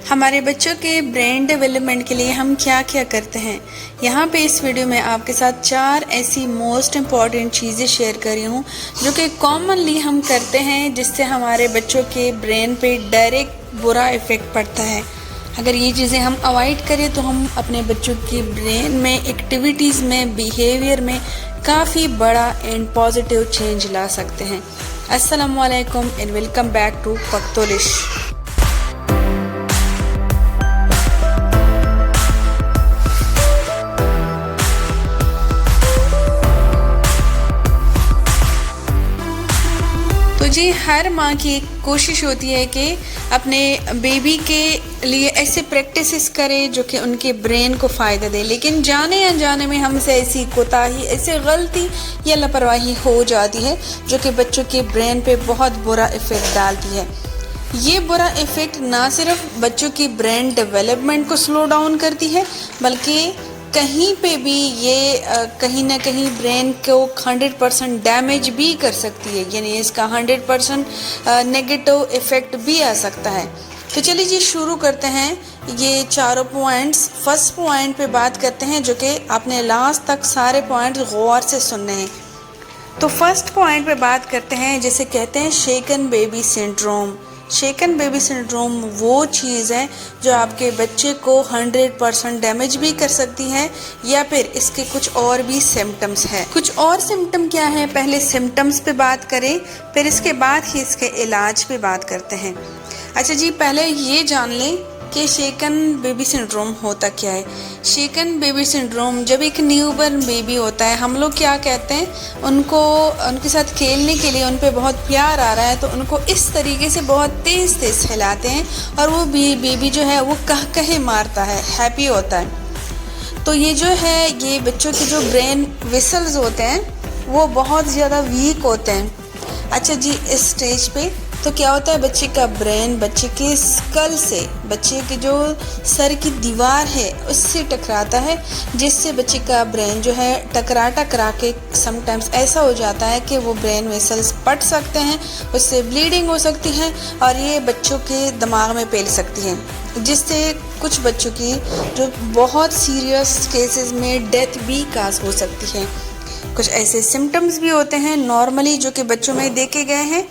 हमारे बच्चों के ब्रेन डेवलपमेंट के लिए हम क्या क्या करते हैं। यहाँ पे इस वीडियो में आपके साथ 4 ऐसी मोस्ट इम्पॉर्टेंट चीज़ें शेयर कर रही हूँ जो कि कॉमनली हम करते हैं, जिससे हमारे बच्चों के ब्रेन पे डायरेक्ट बुरा इफ़ेक्ट पड़ता है। अगर ये चीज़ें हम अवॉइड करें तो हम अपने बच्चों की ब्रेन में, एक्टिविटीज़ में, बिहेवियर में काफ़ी बड़ा एंड पॉजिटिव चेंज ला सकते हैं। अस्सलामु अलैकुम एंड वेलकम बैक टू पख्तोलिश। तो जी, हर माँ की कोशिश होती है कि अपने बेबी के लिए ऐसे प्रैक्टिसेस करें जो कि उनके ब्रेन को फ़ायदा दे, लेकिन जाने अनजाने में हमसे ऐसी कोताही, ऐसी गलती या लापरवाही हो जाती है जो कि बच्चों के ब्रेन पे बहुत बुरा इफ़ेक्ट डालती है। ये बुरा इफ़ेक्ट ना सिर्फ बच्चों की ब्रेन डेवलपमेंट को स्लो डाउन करती है, बल्कि कहीं पे भी ये कहीं ना कहीं ब्रेन को 100% डैमेज भी कर सकती है, यानी इसका 100% नेगेटिव इफ़ेक्ट भी आ सकता है। तो चलिए जी, शुरू करते हैं ये चारों पॉइंट्स। फर्स्ट पॉइंट पे बात करते हैं जो कि आपने लास्ट तक सारे पॉइंट्स गौर से सुनने हैं। तो फर्स्ट पॉइंट पे बात करते हैं जिसे कहते हैं शेकन बेबी सिंड्रोम। शेकन बेबी सिंड्रोम वो चीज़ है जो आपके बच्चे को 100% डैमेज भी कर सकती है, या फिर इसके कुछ और भी सिम्टम्स हैं। कुछ और सिम्टम क्या है, पहले सिम्टम्स पे बात करें, फिर इसके बाद ही इसके इलाज पे बात करते हैं। अच्छा जी, पहले ये जान लें कि शेकन बेबी सिंड्रोम होता क्या है। शेकन बेबी सिंड्रोम, जब एक न्यूबॉर्न बेबी होता है, हम लोग क्या कहते हैं, उनके साथ खेलने के लिए उन पे बहुत प्यार आ रहा है तो उनको इस तरीके से बहुत तेज़ तेज़ हिलाते हैं और वो बेबी जो है वो कहे मारता है, हैप्पी होता है। तो ये जो है, ये बच्चों के जो ब्रेन वेसल्स होते हैं वो बहुत ज़्यादा वीक होते हैं। अच्छा जी, इस स्टेज पे तो क्या होता है, बच्चे का ब्रेन बच्चे के स्कल से, बच्चे के जो सर की दीवार है उससे टकराता है, जिससे बच्चे का ब्रेन जो है टकरा के समटाइम्स ऐसा हो जाता है कि वो ब्रेन वेसल्स फट सकते हैं, उससे ब्लीडिंग हो सकती है और ये बच्चों के दिमाग में फैल सकती है, जिससे कुछ बच्चों की जो बहुत सीरियस केसेस में डेथ भी काज हो सकती है। कुछ ऐसे सिम्टम्स भी होते हैं नॉर्मली जो कि बच्चों में देखे गए हैं।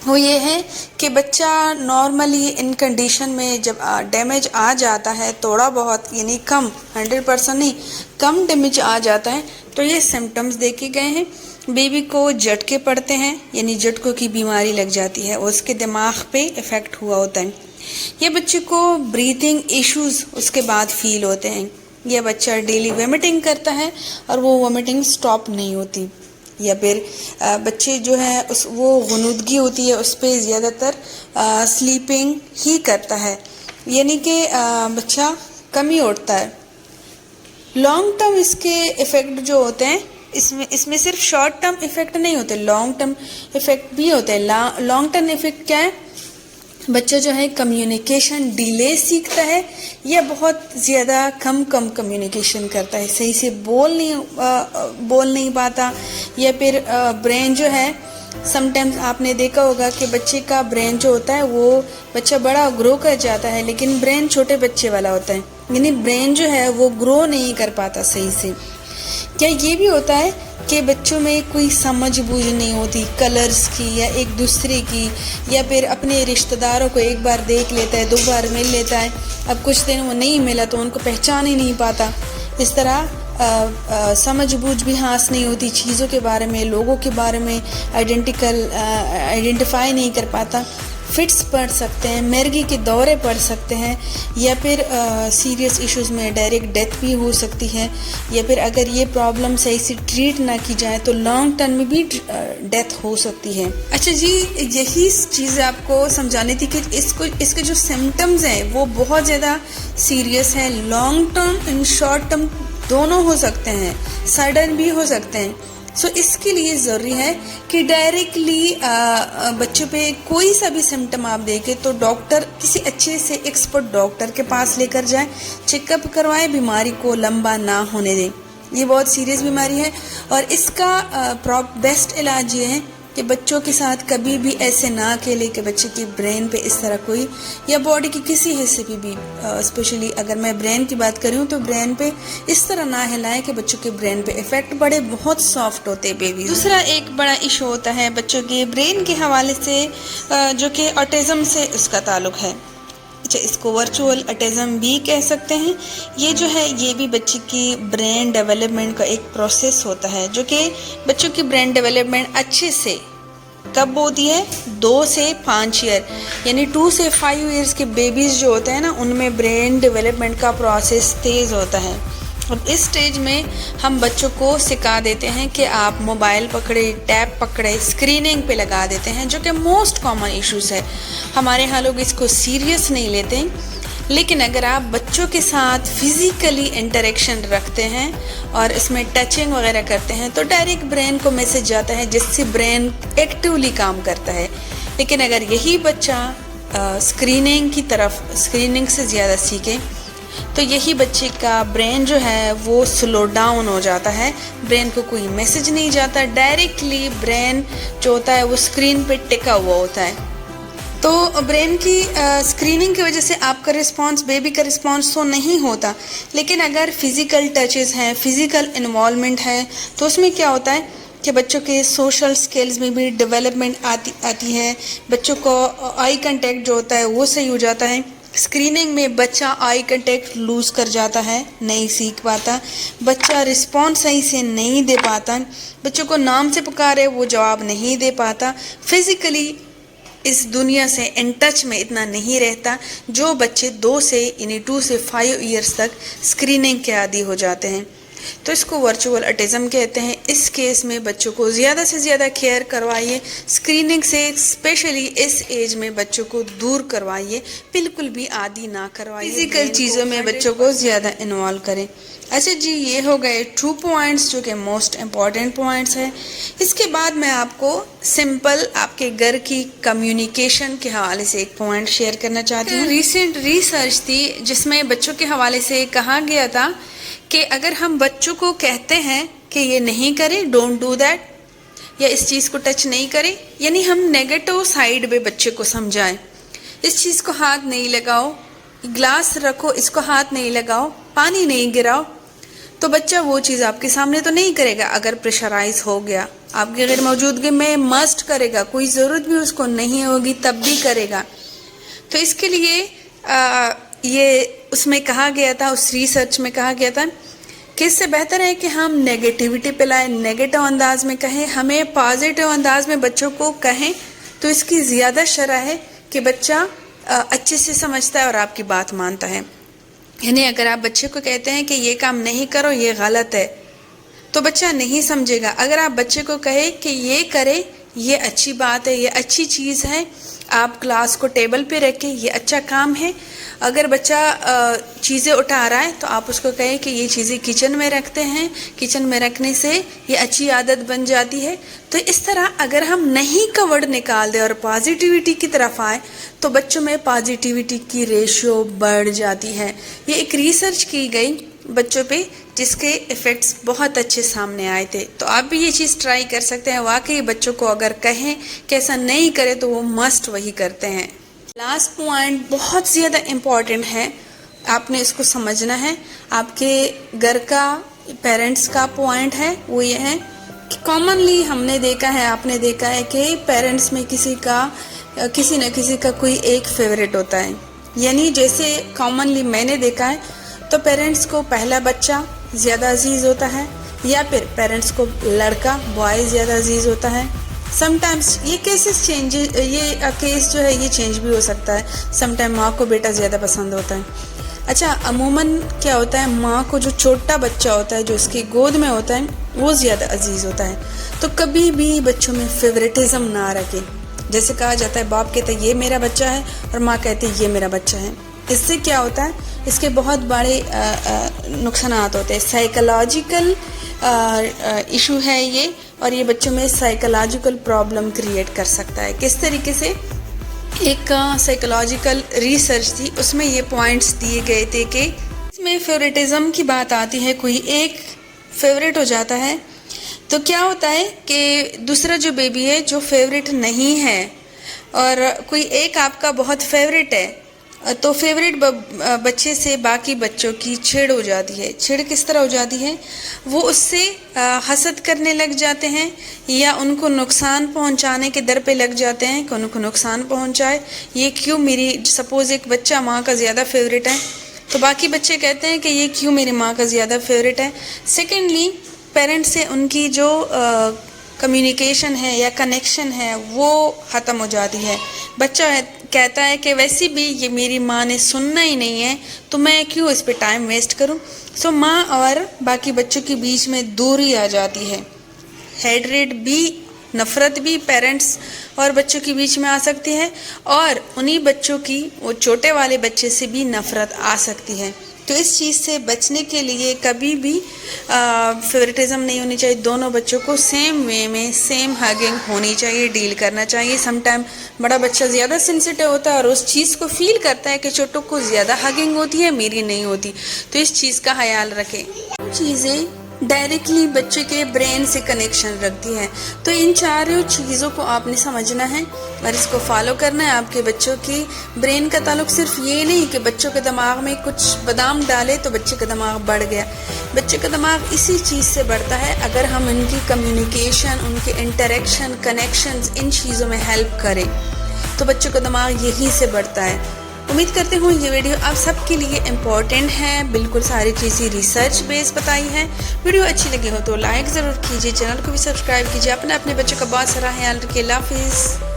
वो ये है कि बच्चा नॉर्मली इन कंडीशन में जब डैमेज आ जाता है, थोड़ा बहुत, यानी कम, 100% नहीं, कम डैमेज आ जाता है, तो ये सिम्टम्स देखे गए हैं। बेबी को झटके पड़ते हैं, यानी झटकों की बीमारी लग जाती है और उसके दिमाग पे इफ़ेक्ट हुआ होता है। ये बच्चे को ब्रीथिंग इश्यूज़ उसके बाद फील होते हैं। यह बच्चा डेली वोमिटिंग करता है और वो वोमिटिंग स्टॉप नहीं होती, या फिर बच्चे जो है वो गुनूदगी होती है उस पर, ज़्यादातर स्लीपिंग ही करता है, यानी कि बच्चा कम ही उठता है। लॉन्ग टर्म इसके इफ़ेक्ट जो होते हैं, इसमें सिर्फ शॉर्ट टर्म इफ़ेक्ट नहीं होते, लॉन्ग टर्म इफ़ेक्ट भी होते हैं। लॉन्ग टर्म इफ़ेक्ट क्या है, बच्चा जो है कम्युनिकेशन डिले सीखता है या बहुत ज़्यादा कम कम्युनिकेशन करता है, सही से बोल नहीं पाता, या फिर ब्रेन जो है, समटाइम्स आपने देखा होगा कि बच्चे का ब्रेन जो होता है, वो बच्चा बड़ा ग्रो कर जाता है लेकिन ब्रेन छोटे बच्चे वाला होता है, यानी ब्रेन जो है वो ग्रो नहीं कर पाता सही से। क्या ये भी होता है कि बच्चों में कोई समझ बूझ नहीं होती कलर्स की या एक दूसरे की, या फिर अपने रिश्तेदारों को एक बार देख लेता है, 2 बार मिल लेता है, अब कुछ दिन वो नहीं मिला तो उनको पहचान ही नहीं पाता। इस तरह समझ बूझ भी हासिल नहीं होती चीज़ों के बारे में, लोगों के बारे में आइडेंटिफाई नहीं कर पाता। फिट्स पड़ सकते हैं, मिर्गी के दौरे पड़ सकते हैं, या फिर सीरियस इश्यूज़ में डायरेक्ट डेथ भी हो सकती है, या फिर अगर ये प्रॉब्लम सही से ट्रीट ना की जाए तो लॉन्ग टर्म में भी डेथ हो सकती है। अच्छा जी, यही चीज़ आपको समझानी थी कि इसके जो सिम्टम्स हैं वो बहुत ज़्यादा सीरियस हैं। Long term and short term दोनों हो सकते हैं, सडन भी हो सकते हैं। सो इसके लिए ज़रूरी है कि डायरेक्टली बच्चों पे कोई सा भी सिम्टम आप देखें तो डॉक्टर, किसी अच्छे से एक्सपर्ट डॉक्टर के पास लेकर जाएं, चेकअप करवाएं, बीमारी को लंबा ना होने दें। ये बहुत सीरियस बीमारी है और इसका बेस्ट इलाज ये है कि बच्चों के साथ कभी भी ऐसे ना खेले कि बच्चे की ब्रेन पे इस तरह कोई या बॉडी के किसी हिस्से पे भी स्पेशली अगर मैं ब्रेन की बात करूँ तो ब्रेन पे इस तरह ना हिलाएं कि बच्चों के ब्रेन पे इफेक्ट पड़े। बहुत सॉफ्ट होते हैं बेबी। दूसरा एक बड़ा इशू होता है बच्चों के ब्रेन के हवाले से जो कि ऑटिज्म से उसका ताल्लुक है। अच्छा, इसको वर्चुअल ऑटिज्म भी कह सकते हैं। ये जो है ये भी बच्चे की ब्रेन डेवलपमेंट का एक प्रोसेस होता है जो कि बच्चों की ब्रेन डेवलपमेंट अच्छे से कब होती है 2 से 5 ईयर यानी 2 से 5 ईयर्स के बेबीज़ जो होते हैं ना उनमें ब्रेन डेवलपमेंट का प्रोसेस तेज़ होता है। और इस स्टेज में हम बच्चों को सिखा देते हैं कि आप मोबाइल पकड़े, टैब पकड़े, स्क्रीनिंग पे लगा देते हैं जो कि मोस्ट कॉमन इश्यूज़ है। हमारे यहाँ लोग इसको सीरियस नहीं लेते, लेकिन अगर आप बच्चों के साथ फिज़िकली इंटरेक्शन रखते हैं और इसमें टचिंग वगैरह करते हैं तो डायरेक्ट ब्रेन को मैसेज जाता है जिससे ब्रेन एक्टिवली काम करता है। लेकिन अगर यही बच्चा स्क्रीनिंग से ज़्यादा सीखे तो यही बच्चे का ब्रेन जो है वो स्लो डाउन हो जाता है। ब्रेन को कोई मैसेज नहीं जाता, डायरेक्टली ब्रेन जो होता है वो स्क्रीन पे टिका हुआ होता है। तो ब्रेन की स्क्रीनिंग की वजह से आपका रिस्पांस, बेबी का रिस्पांस तो नहीं होता, लेकिन अगर फिज़िकल टचेस हैं, फिज़िकल इन्वॉल्वमेंट है तो उसमें क्या होता है कि बच्चों के सोशल स्किल्स में भी डेवलपमेंट आती है। बच्चों को आई कांटेक्ट जो होता है वो सही हो जाता है। स्क्रीनिंग में बच्चा आई कांटेक्ट लूज़ कर जाता है, नहीं सीख पाता, बच्चा रिस्पॉन्स सही से नहीं दे पाता, बच्चों को नाम से पुकारे वो जवाब नहीं दे पाता, फिज़िकली इस दुनिया से इन टच में इतना नहीं रहता जो बच्चे 2 से 5 ईयर्स तक स्क्रीनिंग के आदी हो जाते हैं। तो इसको वर्चुअल ऑटिज्म कहते हैं। इस केस में बच्चों को ज़्यादा से ज़्यादा केयर करवाइए, स्क्रीनिंग से स्पेशली इस एज में बच्चों को दूर करवाइए, बिल्कुल भी आदी ना करवाइए, फिजिकल चीज़ों में बच्चों को ज़्यादा इन्वॉल्व करें। अच्छा जी, ये हो गए 2 पॉइंट्स जो कि मोस्ट इम्पॉर्टेंट पॉइंट्स हैं। इसके बाद मैं आपको सिंपल आपके घर की कम्युनिकेशन के हवाले से एक पॉइंट शेयर करना चाहती हूँ। रिसेंट रिसर्च थी जिसमें बच्चों के हवाले से कहा गया था कि अगर हम बच्चों को कहते हैं कि ये नहीं करें, डोंट डू दैट, या इस चीज़ को टच नहीं करें, यानी हम नेगेटिव साइड पे बच्चे को समझाएं, इस चीज़ को हाथ नहीं लगाओ, ग्लास रखो इसको हाथ नहीं लगाओ, पानी नहीं गिराओ, तो बच्चा वो चीज़ आपके सामने तो नहीं करेगा। अगर प्रेशराइज हो गया, आपकी गैर मौजूदगी में मस्ट करेगा, कोई ज़रूरत भी उसको नहीं होगी तब भी करेगा। तो इसके लिए ये उसमें कहा गया था, उस रिसर्च में कहा गया था कि इससे बेहतर है कि हम नेगेटिविटी पे लाएं, नेगेटिव अंदाज में कहें, हमें पॉजिटिव अंदाज में बच्चों को कहें तो इसकी ज़्यादा शरह है कि बच्चा अच्छे से समझता है और आपकी बात मानता है। यानी अगर आप बच्चे को कहते हैं कि ये काम नहीं करो, ये गलत है, तो बच्चा नहीं समझेगा। अगर आप बच्चे को कहे कि ये करे, ये अच्छी बात है, ये अच्छी चीज़ है, आप ग्लास को टेबल पे रखें, ये अच्छा काम है। अगर बच्चा चीज़ें उठा रहा है तो आप उसको कहें कि ये चीज़ें किचन में रखते हैं, किचन में रखने से ये अच्छी आदत बन जाती है। तो इस तरह अगर हम नहीं का वर्ड निकाल दें और पॉजिटिविटी की तरफ आए तो बच्चों में पॉजिटिविटी की रेशियो बढ़ जाती है। ये एक रिसर्च की गई बच्चों पे जिसके इफ़ेक्ट्स बहुत अच्छे सामने आए थे। तो आप भी ये चीज़ ट्राई कर सकते हैं। वाकई बच्चों को अगर कहें कि ऐसा नहीं करे तो वो मस्ट वही करते हैं। लास्ट पॉइंट बहुत ज़्यादा इम्पॉर्टेंट है, आपने इसको समझना है। आपके घर का, पेरेंट्स का पॉइंट है वो ये है कि कॉमनली हमने देखा है, आपने देखा है कि पेरेंट्स में किसी न किसी का कोई एक फेवरेट होता है। यानी जैसे कॉमनली मैंने देखा है तो पेरेंट्स को पहला बच्चा ज़्यादा अजीज़ होता है या फिर पेरेंट्स को लड़का, बॉय ज़्यादा अजीज़ होता है। समटाइम्स ये केस जो है ये चेंज भी हो सकता है। समटाइम माँ को बेटा ज़्यादा पसंद होता है। अच्छा, अमूमन क्या होता है, माँ को जो छोटा बच्चा होता है जो उसकी गोद में होता है वो ज़्यादा अजीज़ होता है। तो कभी भी बच्चों में फेवरेटिज़म ना रखें। जैसे कहा जाता है, बाप कहता है ये मेरा बच्चा है और माँ कहती है ये मेरा बच्चा है। इससे क्या होता है, इसके बहुत बड़े नुकसानात होते हैं। साइकोलॉजिकल इशू है ये, और ये बच्चों में साइकोलॉजिकल प्रॉब्लम क्रिएट कर सकता है। किस तरीके से, एक साइकोलॉजिकल रिसर्च थी, उसमें ये पॉइंट्स दिए गए थे कि इसमें फेवरेटिज्म की बात आती है, कोई एक फेवरेट हो जाता है तो क्या होता है कि दूसरा जो बेबी है जो फेवरेट नहीं है और कोई एक आपका बहुत फेवरेट है, तो फेवरेट बच्चे से बाकी बच्चों की चिढ़ हो जाती है। चिढ़ किस तरह हो जाती है? वो उससे हसद करने लग जाते हैं या उनको नुकसान पहुंचाने के दर पे लग जाते हैं कि उनको नुकसान पहुंचाए। ये क्यों मेरी, सपोज़ एक बच्चा माँ का ज़्यादा फेवरेट है तो बाकी बच्चे कहते हैं कि ये क्यों मेरी माँ का ज़्यादा फेवरेट है। सेकेंडली, पेरेंट्स से उनकी जो कम्युनिकेशन है या कनेक्शन है वो ख़त्म हो जाती है। बच्चा कहता है कि वैसे भी ये मेरी माँ ने सुनना ही नहीं है तो मैं क्यों इस पे टाइम वेस्ट करूँ। सो माँ और बाकी बच्चों के बीच में दूरी आ जाती है। हेटरेट भी, नफ़रत भी पेरेंट्स और बच्चों के बीच में आ सकती है और उन्हीं बच्चों की, वो छोटे वाले बच्चे से भी नफ़रत आ सकती है। तो इस चीज़ से बचने के लिए कभी भी फेवरेटिज़म नहीं होनी चाहिए। दोनों बच्चों को सेम वे में सेम हगिंग होनी चाहिए, डील करना चाहिए। समटाइम बड़ा बच्चा ज़्यादा सेंसिटिव होता है और उस चीज़ को फील करता है कि छोटों को ज़्यादा हगिंग होती है, मेरी नहीं होती। तो इस चीज़ का ख्याल रखें। चीज़ें डायरेक्टली बच्चे के ब्रेन से कनेक्शन रखती है। तो इन चारों चीज़ों को आपने समझना है और इसको फॉलो करना है। आपके बच्चों की ब्रेन का ताल्लुक सिर्फ ये नहीं कि बच्चों के दिमाग में कुछ बादाम डाले तो बच्चे का दिमाग बढ़ गया। बच्चे का दिमाग इसी चीज़ से बढ़ता है अगर हम उनकी कम्युनिकेशन, उनके इंटरेक्शन, कनेक्शंस, इन चीज़ों में हेल्प करें तो बच्चों का दिमाग यही से बढ़ता है। उम्मीद करते हूँ ये वीडियो आप सबके लिए इम्पोर्टेंट है। बिल्कुल सारी चीज़ें रिसर्च बेस बताई है। वीडियो अच्छी लगी हो तो लाइक ज़रूर कीजिए, चैनल को भी सब्सक्राइब कीजिए। अपने बच्चों का बहुत सारा ख्याल रखिए। अल्लाह हाफिज़।